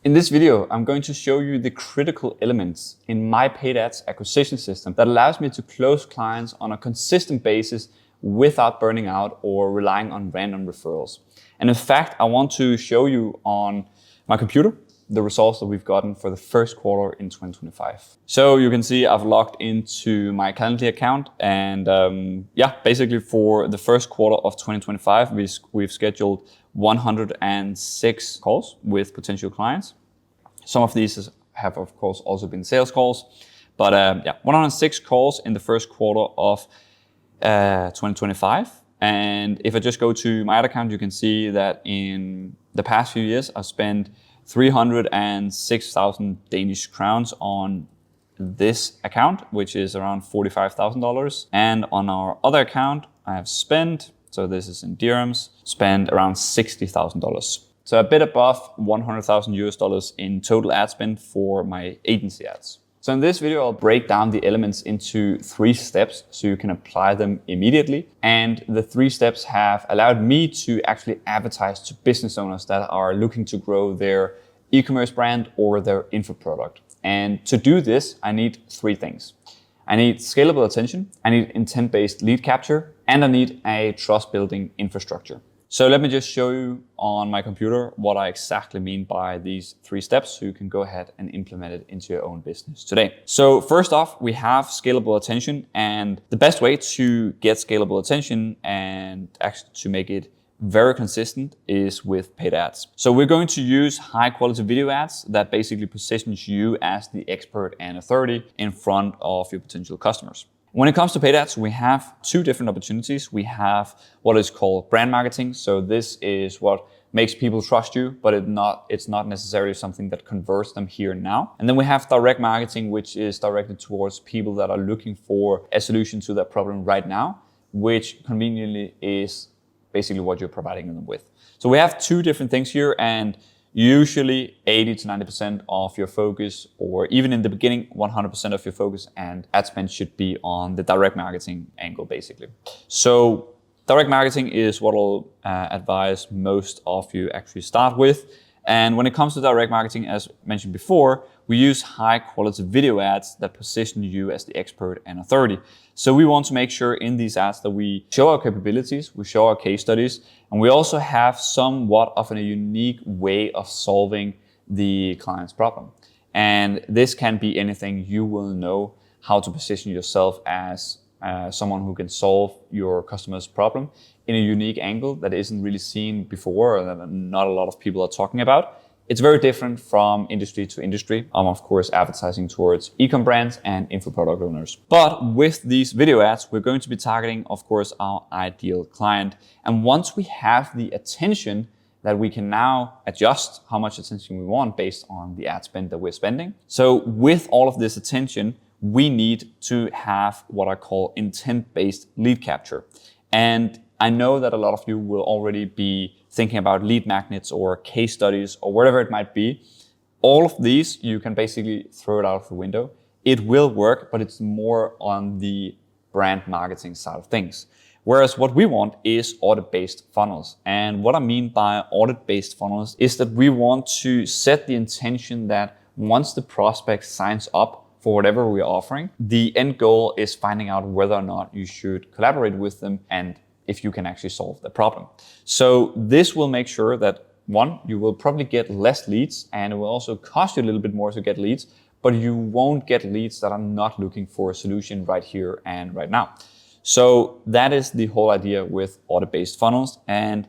In this video, I'm going to show you the critical elements in my paid ads acquisition system that allows me to close clients on a consistent basis without burning out or relying on random referrals. And in fact, I want to show you on my computer the results that we've gotten for the first quarter in 2025. So you can see I've logged into my Calendly account and basically for the first quarter of 2025, we've scheduled 106 calls with potential clients. Some of these have of course also been sales calls, but 106 calls in the first quarter of 2025 And if I just go to my ad account, you can see that in the past few years, I've spent 306,000 Danish crowns on this account, which is around $45,000. And on our other account, I have spent, so this is in dirhams, spent around $60,000. So a bit above 100,000 US dollars in total ad spend for my agency ads. So in this video, I'll break down the elements into 3 steps so you can apply them immediately. And the 3 steps have allowed me to actually advertise to business owners that are looking to grow their e-commerce brand or their info product. And to do this, I need 3 things. I need scalable attention, I need intent-based lead capture, and I need a trust-building infrastructure. So let me just show you on my computer what I exactly mean by these 3 steps so you can go ahead and implement it into your own business today. So first off, we have scalable attention, and the best way to get scalable attention and actually to make it very consistent is with paid ads. So we're going to use high quality video ads that basically positions you as the expert and authority in front of your potential customers. When it comes to paid ads, we have 2 different opportunities. We have what is called brand marketing. So this is what makes people trust you, but it's not necessarily something that converts them here and now. And then we have direct marketing, which is directed towards people that are looking for a solution to that problem right now, which conveniently is basically what you're providing them with. So we have 2 different things here, and usually 80 to 90% of your focus, or even in the beginning, 100% of your focus and ad spend should be on the direct marketing angle, basically. So direct marketing is what I'll advise most of you actually start with. And when it comes to direct marketing, as mentioned before, we use high quality video ads that position you as the expert and authority. So we want to make sure in these ads that we show our capabilities, we show our case studies, and we also have somewhat of a unique way of solving the client's problem. And this can be anything. You will know how to position yourself as someone who can solve your customer's problem in a unique angle that isn't really seen before, or that not a lot of people are talking about. It's very different from industry to industry. I'm of course advertising towards e-com brands and info product owners. But with these video ads, we're going to be targeting, of course, our ideal client. And once we have the attention, that we can now adjust how much attention we want based on the ad spend that we're spending. So with all of this attention, we need to have what I call intent-based lead capture. And I know that a lot of you will already be thinking about lead magnets or case studies or whatever it might be. All of these, you can basically throw it out of the window. It will work, but it's more on the brand marketing side of things. Whereas what we want is audit-based funnels. And what I mean by audit-based funnels is that we want to set the intention that once the prospect signs up for whatever we're offering, the end goal is finding out whether or not you should collaborate with them and if you can actually solve the problem. So this will make sure that 1, you will probably get less leads, and it will also cost you a little bit more to get leads, but you won't get leads that are not looking for a solution right here and right now. So that is the whole idea with audit-based funnels. And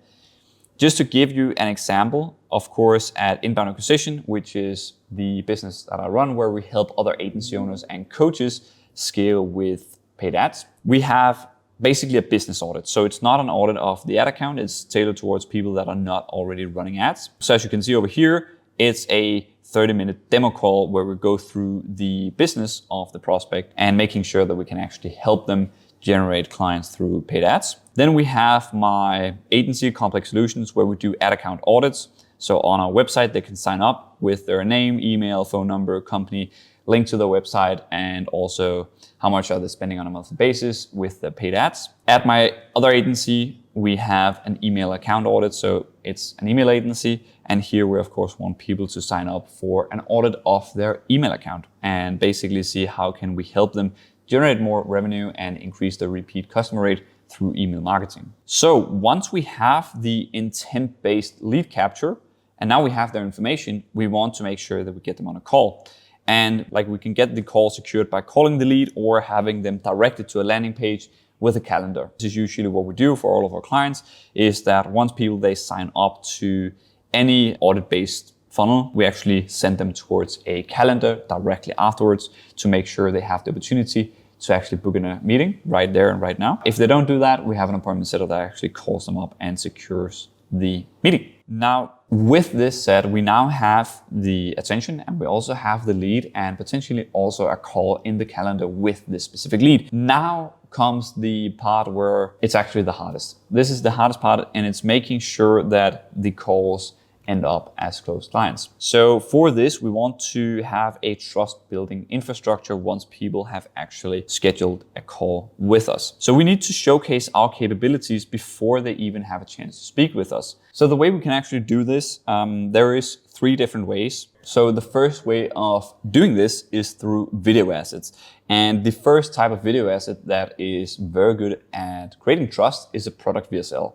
just to give you an example, of course, at Inbound Acquisition, which is the business that I run where we help other agency owners and coaches scale with paid ads, we have basically a business audit. So it's not an audit of the ad account, it's tailored towards people that are not already running ads. So as you can see over here, it's a 30-minute demo call where we go through the business of the prospect and making sure that we can actually help them generate clients through paid ads. Then we have my agency, Complex Solutions, where we do ad account audits. So on our website, they can sign up with their name, email, phone number, company, link to the website, and also how much are they spending on a monthly basis with the paid ads. At my other agency, we have an email account audit. So it's an email agency. And here we of course want people to sign up for an audit of their email account and basically see how can we help them generate more revenue and increase the repeat customer rate through email marketing. So once we have the intent-based lead capture, and now we have their information, we want to make sure that we get them on a call. And like we can get the call secured by calling the lead or having them directed to a landing page with a calendar. This is usually what we do for all of our clients, is that once people they sign up to any audit-based funnel, we actually send them towards a calendar directly afterwards to make sure they have the opportunity to actually book in a meeting right there and right now. If they don't do that, we have an appointment setter that actually calls them up and secures the meeting. Now, with this said, we now have the attention and we also have the lead and potentially also a call in the calendar with this specific lead. Now comes the part where it's actually the hardest. This is the hardest part, and it's making sure that the calls end up as closed clients. So for this, we want to have a trust building infrastructure once people have actually scheduled a call with us. So we need to showcase our capabilities before they even have a chance to speak with us. So the way we can actually do this, there is 3 different ways. So the first way of doing this is through video assets. And the first type of video asset that is very good at creating trust is a product VSL.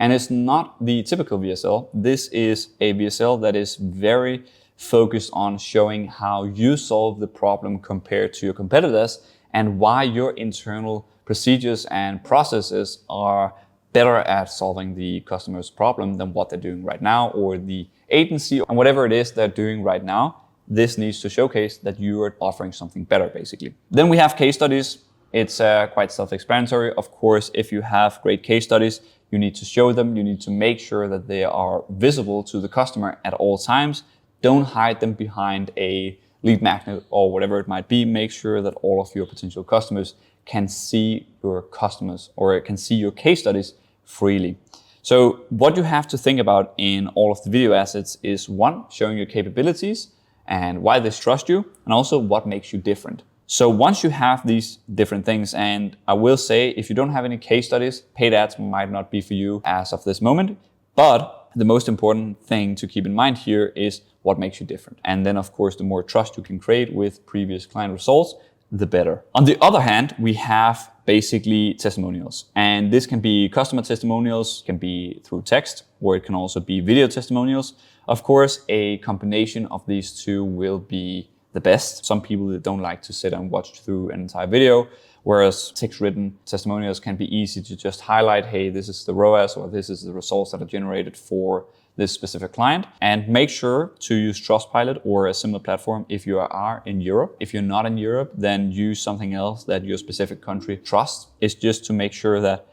And it's not the typical VSL. This is a VSL that is very focused on showing how you solve the problem compared to your competitors and why your internal procedures and processes are better at solving the customer's problem than what they're doing right now, or the agency, and whatever it is they're doing right now. This needs to showcase that you are offering something better, basically. Then we have case studies. It's quite self-explanatory. Of course, if you have great case studies, you need to show them. You need to make sure that they are visible to the customer at all times. Don't hide them behind a lead magnet or whatever it might be. Make sure that all of your potential customers can see your customers or can see your case studies freely. So what you have to think about in all of the video assets is 1, showing your capabilities and why they trust you, and also what makes you different. So once you have these different things, and I will say, if you don't have any case studies, paid ads might not be for you as of this moment, but the most important thing to keep in mind here is what makes you different. And then of course, the more trust you can create with previous client results, the better. On the other hand, we have basically testimonials. And this can be customer testimonials, can be through text, or it can also be video testimonials. Of course, a combination of these 2 will be the best. Some people that don't like to sit and watch through an entire video, whereas text-written testimonials can be easy to just highlight, hey, this is the ROAS, or this is the results that are generated for this specific client. And make sure to use Trustpilot or a similar platform if you are in Europe. If you're not in Europe, then use something else that your specific country trusts. It's just to make sure that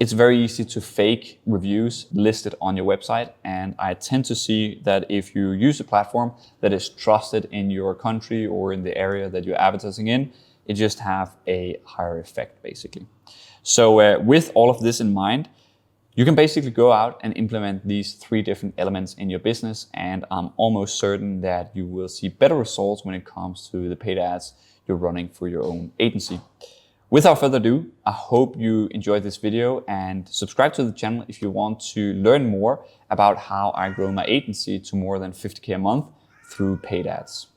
it's very easy to fake reviews listed on your website. And I tend to see that if you use a platform that is trusted in your country or in the area that you're advertising in, it just have a higher effect, basically. So with all of this in mind, you can basically go out and implement these 3 different elements in your business. And I'm almost certain that you will see better results when it comes to the paid ads you're running for your own agency. Without further ado, I hope you enjoyed this video, and subscribe to the channel if you want to learn more about how I grow my agency to more than 50K a month through paid ads.